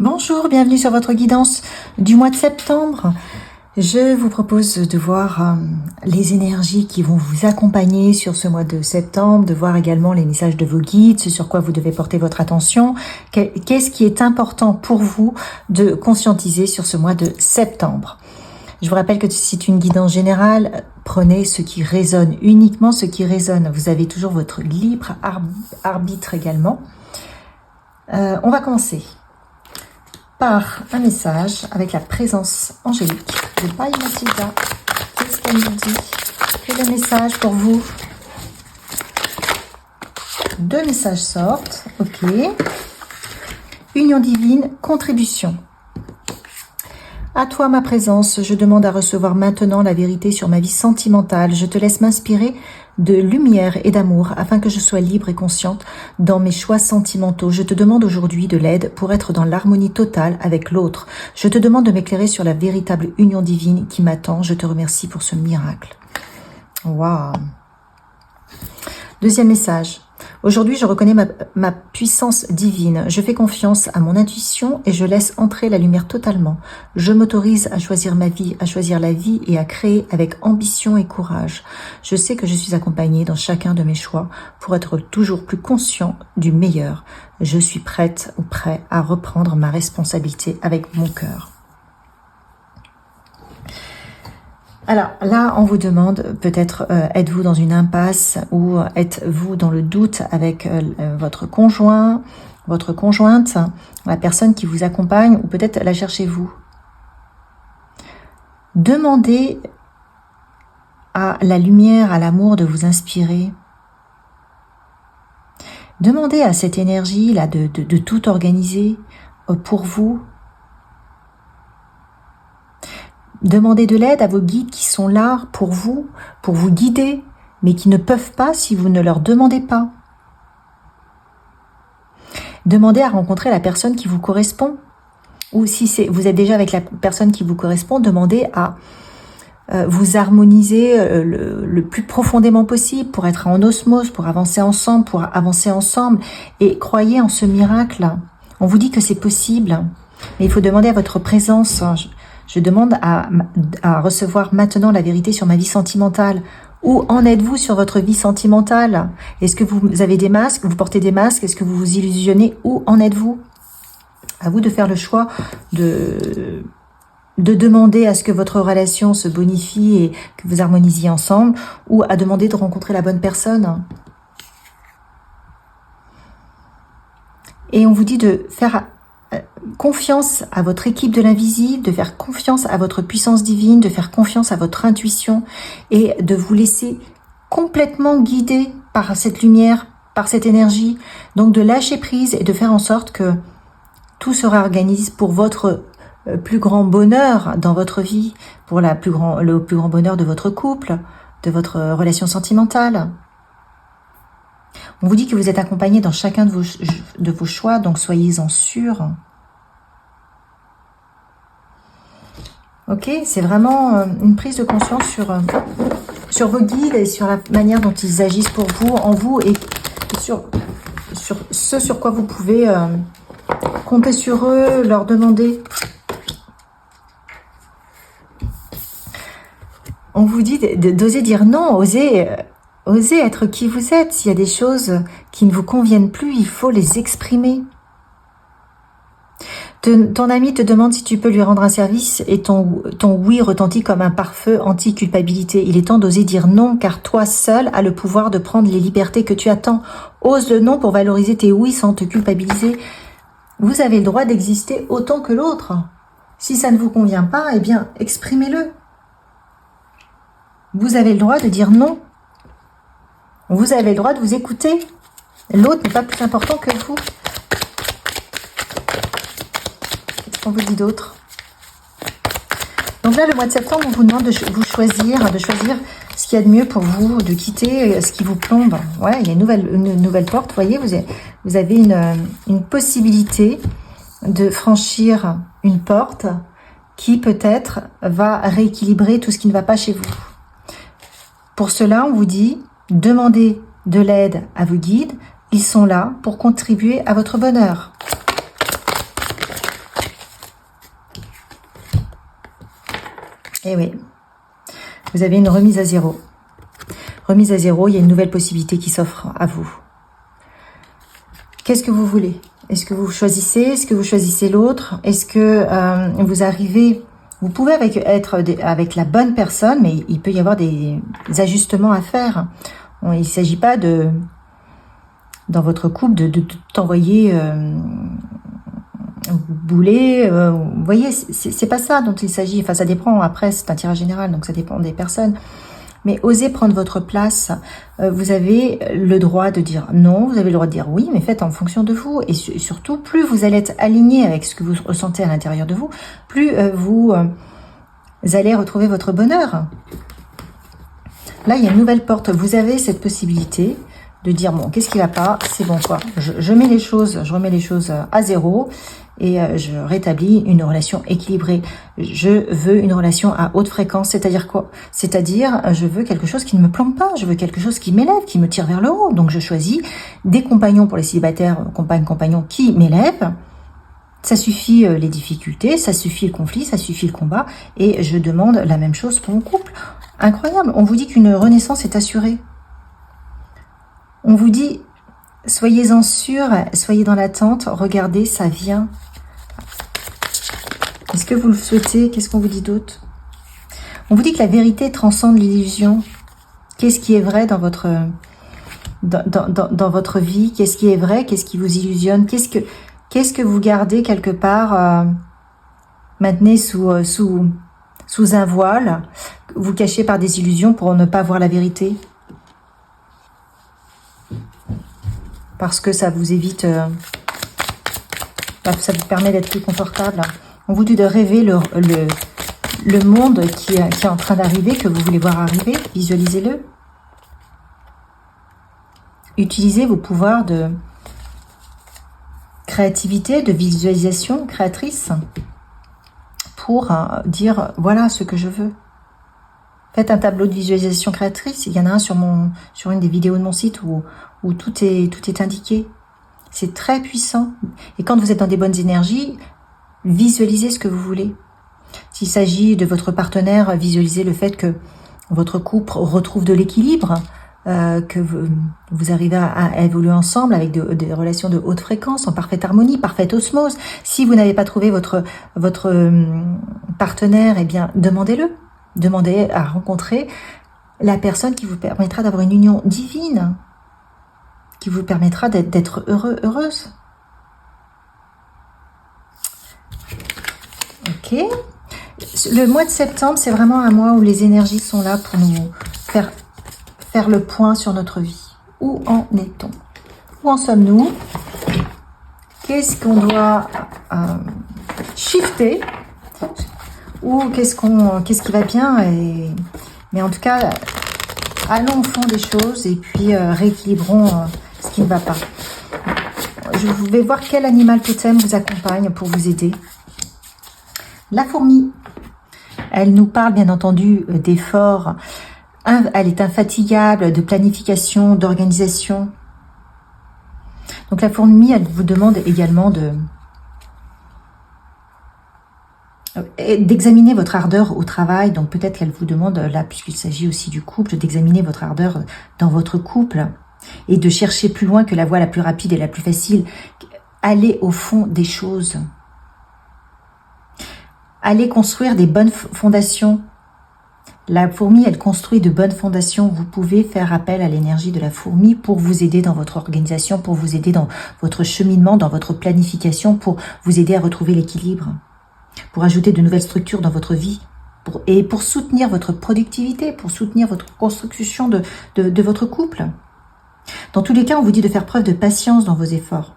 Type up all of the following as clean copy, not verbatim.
Bonjour, bienvenue sur votre guidance du mois de septembre. Je vous propose de voir les énergies qui vont vous accompagner sur ce mois de septembre, de voir également les messages de vos guides, ce sur quoi vous devez porter votre attention. Qu'est-ce qui est important pour vous de conscientiser sur ce mois de septembre? Je vous rappelle que c'est une guidance générale. Prenez ce qui résonne, uniquement ce qui résonne. Vous avez toujours votre libre arbitre également. On va commencer par un message avec la présence angélique de Pai Matilda. Qu'est-ce qu'elle nous dit? Quel est le message pour vous? Deux messages sortent. Ok. Union divine, contribution. À toi ma présence, je demande à recevoir maintenant la vérité sur ma vie sentimentale. Je te laisse m'inspirer de lumière et d'amour afin que je sois libre et consciente dans mes choix sentimentaux. Je te demande aujourd'hui de l'aide pour être dans l'harmonie totale avec l'autre. Je te demande de m'éclairer sur la véritable union divine qui m'attend. Je te remercie pour ce miracle. Waouh! Deuxième message. Aujourd'hui, je reconnais ma puissance divine. Je fais confiance à mon intuition et je laisse entrer la lumière totalement. Je m'autorise à choisir ma vie, à choisir la vie et à créer avec ambition et courage. Je sais que je suis accompagnée dans chacun de mes choix pour être toujours plus conscient du meilleur. Je suis prête ou prêt à reprendre ma responsabilité avec mon cœur. Alors là, on vous demande peut-être êtes-vous dans une impasse ou êtes-vous dans le doute avec votre conjoint, votre conjointe, la personne qui vous accompagne ou peut-être la cherchez-vous. Demandez à la lumière, à l'amour de vous inspirer. Demandez à cette énergie là de tout organiser pour vous. Demandez de l'aide à vos guides qui sont là pour vous guider, mais qui ne peuvent pas si vous ne leur demandez pas. Demandez à rencontrer la personne qui vous correspond. Ou si vous êtes déjà avec la personne qui vous correspond, demandez à vous harmoniser le plus profondément possible pour être en osmose, pour avancer ensemble. Et croyez en ce miracle. On vous dit que c'est possible, mais il faut demander à votre présence. Je demande à recevoir maintenant la vérité sur ma vie sentimentale. Où en êtes-vous sur votre vie sentimentale? Est-ce que vous avez des masques? Vous portez des masques? Est-ce que vous vous illusionnez? Où en êtes-vous? À vous de faire le choix de demander à ce que votre relation se bonifie et que vous harmonisiez ensemble, ou à demander de rencontrer la bonne personne. Et on vous dit de faire confiance à votre équipe de l'invisible, de faire confiance à votre puissance divine, de faire confiance à votre intuition et de vous laisser complètement guider par cette lumière, par cette énergie. Donc de lâcher prise et de faire en sorte que tout se réorganise pour votre plus grand bonheur dans votre vie, pour le plus grand bonheur de votre couple, de votre relation sentimentale. On vous dit que vous êtes accompagné dans chacun de vos choix, donc soyez-en sûrs. Ok, c'est vraiment une prise de conscience sur vos guides et sur la manière dont ils agissent pour vous, en vous, et sur ce sur quoi vous pouvez compter sur eux, leur demander. On vous dit d'oser dire non, oser être qui vous êtes. S'il y a des choses qui ne vous conviennent plus, il faut les exprimer. Ton ami te demande si tu peux lui rendre un service et ton oui retentit comme un pare-feu anti-culpabilité. Il est temps d'oser dire non, car toi seul as le pouvoir de prendre les libertés que tu attends. Ose le non pour valoriser tes oui sans te culpabiliser. Vous avez le droit d'exister autant que l'autre. Si ça ne vous convient pas, eh bien, exprimez-le. Vous avez le droit de dire non. Vous avez le droit de vous écouter. L'autre n'est pas plus important que vous. Qu'est-ce qu'on vous dit d'autre? Donc là, le mois de septembre, on vous demande de choisir ce qu'il y a de mieux pour vous, de quitter ce qui vous plombe. Ouais, il y a une nouvelle porte. Vous voyez, vous avez une possibilité de franchir une porte qui peut-être va rééquilibrer tout ce qui ne va pas chez vous. Pour cela, on vous dit, demandez de l'aide à vos guides. Ils sont là pour contribuer à votre bonheur. Et oui, vous avez une remise à zéro. Remise à zéro, il y a une nouvelle possibilité qui s'offre à vous. Qu'est-ce que vous voulez? Est-ce que vous choisissez? Est-ce que vous choisissez l'autre? Est-ce que vous arrivez... Vous pouvez être avec la bonne personne, mais il peut y avoir des ajustements à faire. Bon, il ne s'agit pas de, dans votre couple, de t'envoyer bouler. Vous voyez, c'est pas ça dont il s'agit. Enfin, ça dépend. Après, c'est un tirage général, donc ça dépend des personnes. Mais osez prendre votre place. Vous avez le droit de dire non, vous avez le droit de dire oui, mais faites en fonction de vous. Et surtout, plus vous allez être aligné avec ce que vous ressentez à l'intérieur de vous, plus vous allez retrouver votre bonheur. Là, il y a une nouvelle porte. Vous avez cette possibilité de dire, bon, qu'est-ce qui va pas? C'est bon, quoi. Je mets les choses, je remets les choses à zéro et je rétablis une relation équilibrée. Je veux une relation à haute fréquence, c'est-à-dire quoi? C'est-à-dire, je veux quelque chose qui ne me plombe pas, je veux quelque chose qui m'élève, qui me tire vers le haut. Donc, je choisis des compagnons pour les célibataires, compagnons qui m'élèvent. Ça suffit les difficultés, ça suffit le conflit, ça suffit le combat. Et je demande la même chose pour mon couple. Incroyable, on vous dit qu'une renaissance est assurée. On vous dit, soyez-en sûr, soyez dans l'attente, regardez, ça vient. Est-ce que vous le souhaitez? Qu'est-ce qu'on vous dit d'autre? On vous dit que la vérité transcende l'illusion. Qu'est-ce qui est vrai dans votre, dans votre vie? Qu'est-ce qui est vrai? Qu'est-ce qui vous illusionne? Qu'est-ce que vous gardez quelque part, maintenez sous un voile, vous cachez par des illusions pour ne pas voir la vérité? Parce que ça vous évite, ça vous permet d'être plus confortable. On vous dit de rêver le monde qui est en train d'arriver, que vous voulez voir arriver. Visualisez-le. Utilisez vos pouvoirs de créativité, de visualisation créatrice pour dire, voilà ce que je veux. Faites un tableau de visualisation créatrice. Il y en a un sur une des vidéos de mon site où tout est indiqué. C'est très puissant. Et quand vous êtes dans des bonnes énergies, visualisez ce que vous voulez. S'il s'agit de votre partenaire, visualisez le fait que votre couple retrouve de l'équilibre, que vous arrivez à évoluer ensemble avec des relations de haute fréquence, en parfaite harmonie, parfaite osmose. Si vous n'avez pas trouvé votre partenaire, eh bien, demandez-le. Demandez à rencontrer la personne qui vous permettra d'avoir une union divine, qui vous permettra d'être heureuse. Ok. Le mois de septembre, c'est vraiment un mois où les énergies sont là pour nous faire le point sur notre vie. Où en est-on? Où en sommes-nous? Qu'est-ce qu'on doit shifter? Ou qu'est-ce qui va bien? Mais en tout cas, allons au fond des choses et puis rééquilibrons ce qui ne va pas. Je vais voir quel animal totem vous accompagne pour vous aider. La fourmi. Elle nous parle bien entendu d'efforts. Elle est infatigable, de planification, d'organisation. Donc la fourmi, elle vous demande également d'examiner votre ardeur au travail. Donc peut-être qu'elle vous demande, là, puisqu'il s'agit aussi du couple, d'examiner votre ardeur dans votre couple et de chercher plus loin que la voie la plus rapide et la plus facile. Allez au fond des choses. Allez construire des bonnes fondations. La fourmi, elle construit de bonnes fondations. Vous pouvez faire appel à l'énergie de la fourmi pour vous aider dans votre organisation, pour vous aider dans votre cheminement, dans votre planification, pour vous aider à retrouver l'équilibre, pour ajouter de nouvelles structures dans votre vie et pour soutenir votre productivité, pour soutenir votre construction de votre couple. Dans tous les cas, on vous dit de faire preuve de patience dans vos efforts.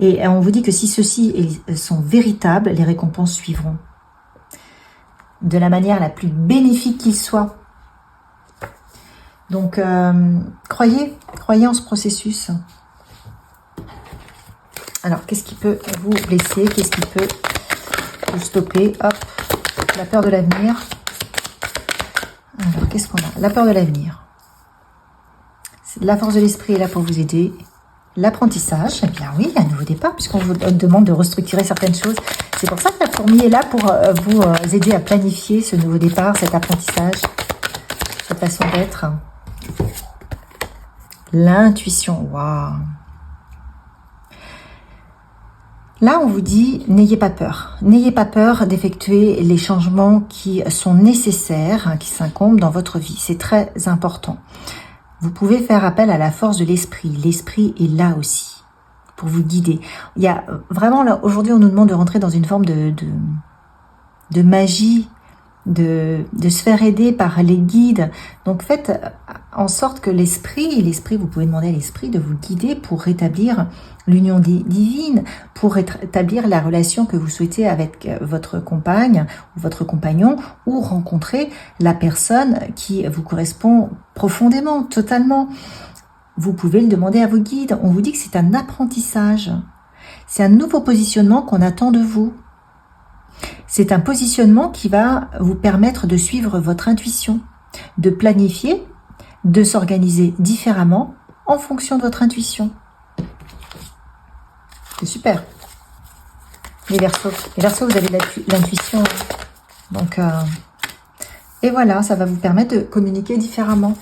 Et on vous dit que si ceux-ci sont véritables, les récompenses suivront. De la manière la plus bénéfique qu'il soit. Donc, croyez en ce processus. Alors, qu'est-ce qui peut vous blesser? Qu'est-ce qui peut vous stopper? Hop, la peur de l'avenir. Alors, qu'est-ce qu'on a? La peur de l'avenir. La force de l'esprit est là pour vous aider. l'apprentissage. Eh bien oui, un nouveau départ, puisqu'on vous demande de restructurer certaines choses. C'est pour ça que la fourmi est là pour vous aider à planifier ce nouveau départ, cet apprentissage, cette façon d'être. L'intuition, waouh. Là, on vous dit, n'ayez pas peur. N'ayez pas peur d'effectuer les changements qui sont nécessaires, qui s'incombent dans votre vie. C'est très important. Vous pouvez faire appel à la force de l'esprit. L'esprit est là aussi pour vous guider. Il y a vraiment, là, aujourd'hui, on nous demande de rentrer dans une forme de magie, de se faire aider par les guides. Donc faites en sorte que l'esprit, vous pouvez demander à l'esprit de vous guider pour rétablir l'union divine, pour rétablir la relation que vous souhaitez avec votre compagne ou votre compagnon, ou rencontrer la personne qui vous correspond profondément, totalement. Vous pouvez le demander à vos guides. On vous dit que c'est un apprentissage. C'est un nouveau positionnement qu'on attend de vous. C'est un positionnement qui va vous permettre de suivre votre intuition, de planifier, de s'organiser différemment en fonction de votre intuition. C'est super. Les Verseaux, vous avez l'intuition. Donc, et voilà, ça va vous permettre de communiquer différemment,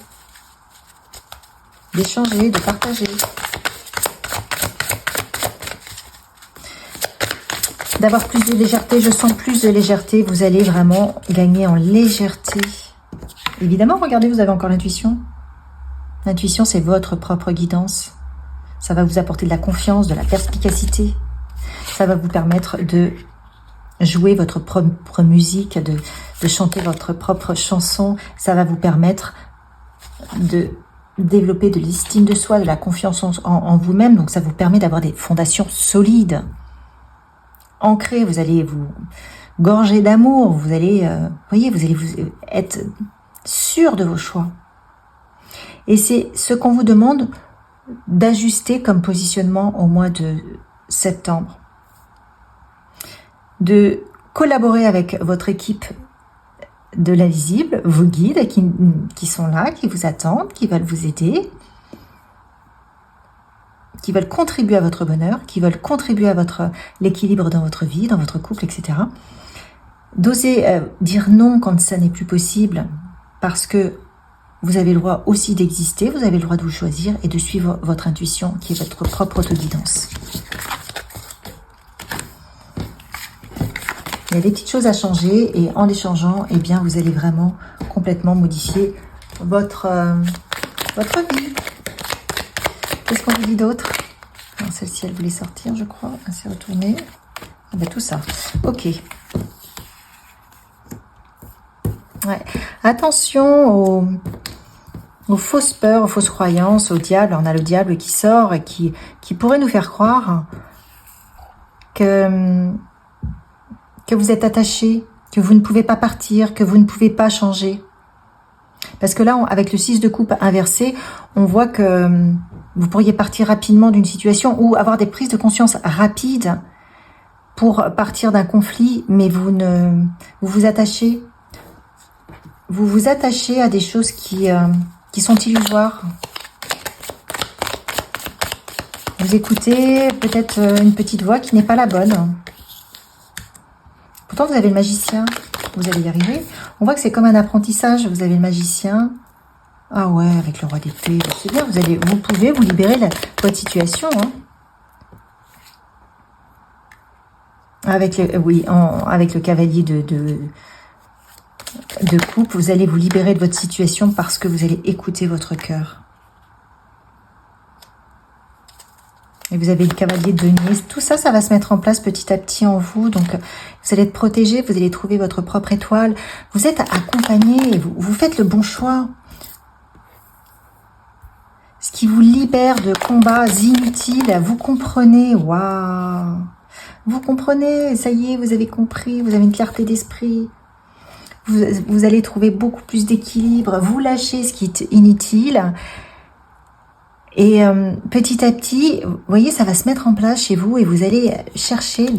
d'échanger, de partager. D'avoir plus de légèreté, je sens plus de légèreté, vous allez vraiment gagner en légèreté. Évidemment, regardez, vous avez encore l'intuition. L'intuition, c'est votre propre guidance. Ça va vous apporter de la confiance, de la perspicacité. Ça va vous permettre de jouer votre propre musique, de chanter votre propre chanson. Ça va vous permettre de développer de l'estime de soi, de la confiance en vous-même. Donc ça vous permet d'avoir des fondations solides. Ancré, vous allez vous gorger d'amour, vous allez, vous allez être sûr de vos choix. Et c'est ce qu'on vous demande d'ajuster comme positionnement au mois de septembre. De collaborer avec votre équipe de l'invisible, vos guides qui sont là, qui vous attendent, qui veulent vous aider, qui veulent contribuer à votre bonheur, qui veulent contribuer à l'équilibre dans votre vie, dans votre couple, etc. D'oser dire non quand ça n'est plus possible, parce que vous avez le droit aussi d'exister, vous avez le droit de vous choisir et de suivre votre intuition, qui est votre propre autoguidance. Il y a des petites choses à changer, et en les changeant, eh bien, vous allez vraiment complètement modifier votre vie. Qu'est-ce qu'on vous dit d'autre? Celle-ci, elle voulait sortir, je crois. Elle s'est retournée. Ah ben, tout ça. Ok. Ouais. Attention aux fausses peurs, aux fausses croyances, au diable. On a le diable qui sort et qui pourrait nous faire croire que vous êtes attaché, que vous ne pouvez pas partir, que vous ne pouvez pas changer. Parce que là, avec le 6 de coupe inversé, on voit que vous pourriez partir rapidement d'une situation ou avoir des prises de conscience rapides pour partir d'un conflit, mais vous vous attachez. Vous vous attachez à des choses qui sont illusoires. Vous écoutez peut-être une petite voix qui n'est pas la bonne. Pourtant, vous avez le magicien. Vous allez y arriver. On voit que c'est comme un apprentissage. Vous avez le magicien. Ah ouais, avec le roi d'épée. C'est bien, vous pouvez vous libérer de votre situation. Hein. Avec le cavalier de coupe, vous allez vous libérer de votre situation parce que vous allez écouter votre cœur. Et vous avez le cavalier de denier. Tout ça, ça va se mettre en place petit à petit en vous. Donc, vous allez être protégé, vous allez trouver votre propre étoile. Vous êtes accompagné, vous faites le bon choix. Ce qui vous libère de combats inutiles, vous comprenez. Waouh! Vous comprenez, ça y est, vous avez compris, vous avez une clarté d'esprit. Vous allez trouver beaucoup plus d'équilibre. Vous lâchez ce qui est inutile. Et petit à petit, vous voyez, ça va se mettre en place chez vous et vous allez chercher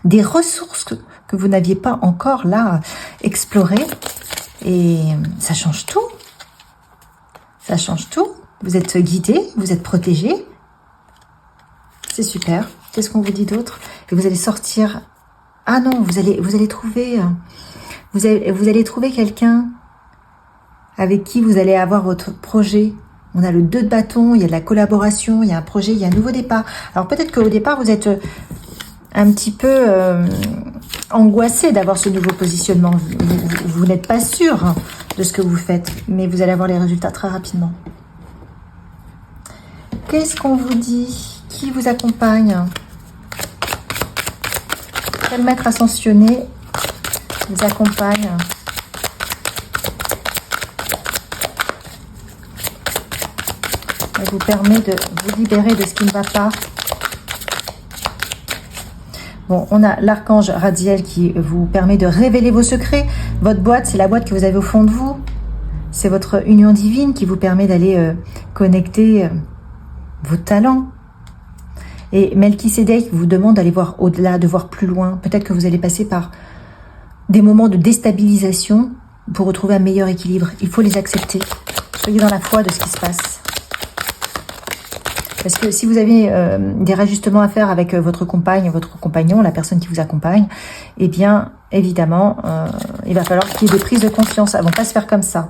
des ressources que vous n'aviez pas encore là explorées. Et ça change tout. Ça change tout. Vous êtes guidé, vous êtes protégé. C'est super. Qu'est-ce qu'on vous dit d'autre? Et vous allez sortir. Ah non, vous allez trouver quelqu'un avec qui vous allez avoir votre projet. On a le 2 de bâton, il y a de la collaboration, il y a un projet, il y a un nouveau départ. Alors peut-être qu'au départ, vous êtes un petit peu angoissé d'avoir ce nouveau positionnement. Vous n'êtes pas sûr de ce que vous faites, mais vous allez avoir les résultats très rapidement. Qu'est-ce qu'on vous dit? Qui vous accompagne? Quel maître ascensionné vous accompagne? Elle vous permet de vous libérer de ce qui ne va pas. Bon, on a l'archange Radiel qui vous permet de révéler vos secrets. Votre boîte, c'est la boîte que vous avez au fond de vous. C'est votre union divine qui vous permet d'aller connecter vos talents. Et Melchisédek vous demande d'aller voir au-delà, de voir plus loin. Peut-être que vous allez passer par des moments de déstabilisation pour retrouver un meilleur équilibre. Il faut les accepter. Soyez dans la foi de ce qui se passe. Parce que si vous avez des réajustements à faire avec votre compagne, votre compagnon, la personne qui vous accompagne, eh bien, évidemment, il va falloir qu'il y ait des prises de conscience. Elles ne vont pas se faire comme ça.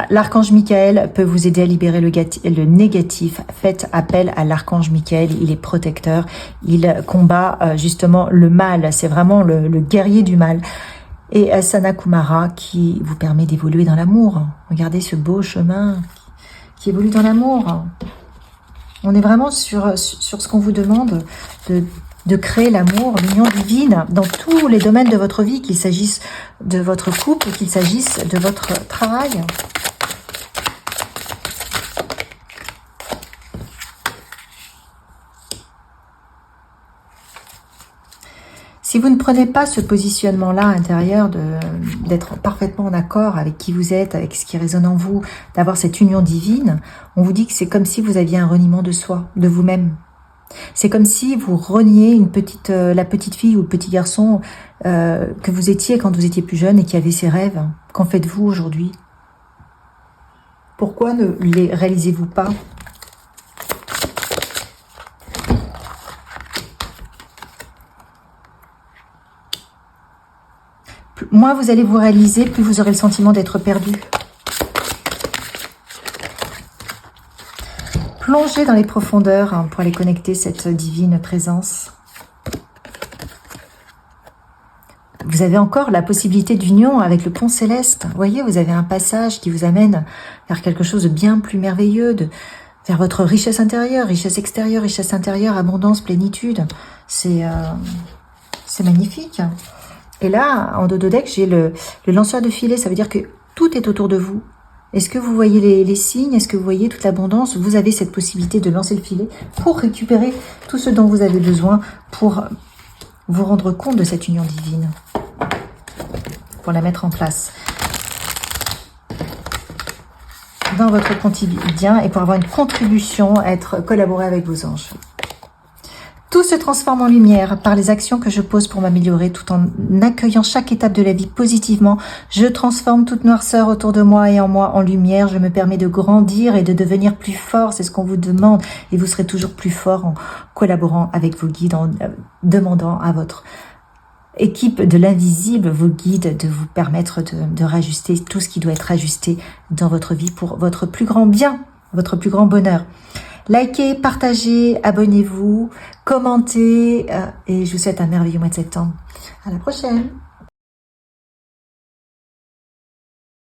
L'archange Michael peut vous aider à libérer le négatif. Faites appel à l'archange Michael. Il est protecteur. Il combat justement le mal. C'est vraiment le guerrier du mal. Et Asana Kumara qui vous permet d'évoluer dans l'amour. Regardez ce beau chemin qui évolue dans l'amour. On est vraiment sur ce qu'on vous demande de créer l'amour, l'union divine dans tous les domaines de votre vie, qu'il s'agisse de votre couple, qu'il s'agisse de votre travail. Si vous ne prenez pas ce positionnement-là intérieur d'être parfaitement en accord avec qui vous êtes, avec ce qui résonne en vous, d'avoir cette union divine, on vous dit que c'est comme si vous aviez un reniement de soi, de vous-même. C'est comme si vous reniez la petite fille ou le petit garçon que vous étiez quand vous étiez plus jeune et qui avait ses rêves. Qu'en faites-vous aujourd'hui? Pourquoi ne les réalisez-vous pas? Moins vous allez vous réaliser, plus vous aurez le sentiment d'être perdu. Plongez dans les profondeurs pour aller connecter cette divine présence. Vous avez encore la possibilité d'union avec le pont céleste. Vous voyez, vous avez un passage qui vous amène vers quelque chose de bien plus merveilleux, vers votre richesse intérieure, richesse extérieure, richesse intérieure, abondance, plénitude. C'est magnifique. Et là, en dos de deck, j'ai le lanceur de filet. Ça veut dire que tout est autour de vous. Est-ce que vous voyez les signes? Est-ce que vous voyez toute l'abondance? Vous avez cette possibilité de lancer le filet pour récupérer tout ce dont vous avez besoin pour vous rendre compte de cette union divine, pour la mettre en place dans votre quotidien et pour avoir une contribution, collaborer avec vos anges. Tout se transforme en lumière par les actions que je pose pour m'améliorer tout en accueillant chaque étape de la vie positivement. Je transforme toute noirceur autour de moi et en moi en lumière. Je me permets de grandir et de devenir plus fort. C'est ce qu'on vous demande. Et vous serez toujours plus fort en collaborant avec vos guides, en demandant à votre équipe de l'invisible, vos guides, de vous permettre de rajuster tout ce qui doit être ajusté dans votre vie pour votre plus grand bien, votre plus grand bonheur. Likez, partagez, abonnez-vous, commentez et je vous souhaite un merveilleux mois de septembre. À la prochaine.